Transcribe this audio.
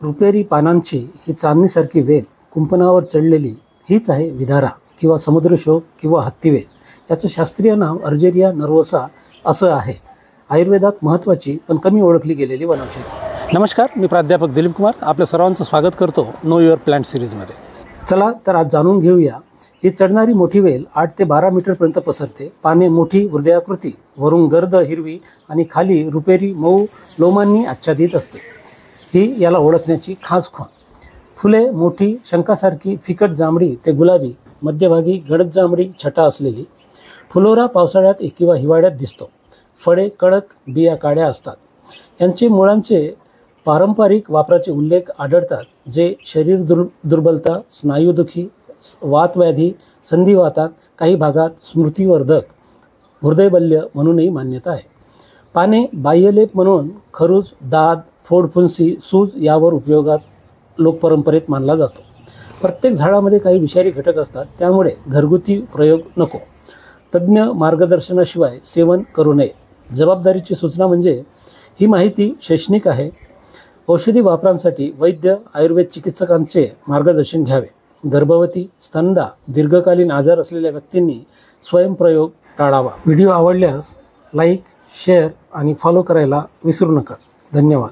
रुपेरी पानांची ही चांदणीसारखी वेल कुंपणावर चढलेली हीच आहे विधारा किंवा समुद्रशोक किंवा हत्तीवेल. याचं शास्त्रीय नाव अर्जेरिया नर्वोसा असं आहे. आयुर्वेदात महत्त्वाची पण कमी ओळखली गेलेली वनौषधी. नमस्कार, मी प्राध्यापक दिलीप कुमार आपल्या सर्वांचं स्वागत करतो नो युअर प्लांट सिरीजमध्ये. चला तर आज जाणून घेऊया. ही चढणारी मोठी वेल 8 ते 12 मीटरपर्यंत पसरते. पाने मोठी हृदयाकृती, वरून गर्द हिरवी आणि खाली रुपेरी मऊ लोमांनी आच्छादित असते. ही याला ओळखण्याची खास खूण. फुले मोठी शंखासारखी फिकट जांभळी ते गुलाबी, मध्यभागी गडद जांभळी छटा असलेली. फुलोरा पावसाळ्यात किंवा हिवाळ्यात दिसतो. फळे कडक, बिया काळ्या असतात. यांचे मुळांचे पारंपरिक वापराचे उल्लेख आढळतात, जे शरीर दुर्बलता, स्नायुदुखी, वातव्याधी, संधिवातात, काही भागात स्मृतिवर्धक, हृदयबल्य म्हणूनही मान्यता आहे. पाने बाह्यलेप म्हणून खरूज, दाद, फोडफुंसी, सूज यावर उपयोगात लोकपरंपरेत मानला जातो. प्रत्येक झाडामध्ये काही विषारी घटक असतात, त्यामुळे घरगुती प्रयोग नको. तज्ज्ञ मार्गदर्शनाशिवाय सेवन करू नये. जबाबदारीची सूचना म्हणजे ही माहिती शैक्षणिक आहे. औषधी वापरांसाठी वैद्य, आयुर्वेद चिकित्सकांचे मार्गदर्शन घ्यावे. गर्भवती, स्तनदा, दीर्घकालीन आजार असलेल्या व्यक्तींनी स्वयंप्रयोग टाळावा. व्हिडिओ आवडल्यास लाईक, शेअर आणि फॉलो करायला विसरू नका. धन्यवाद.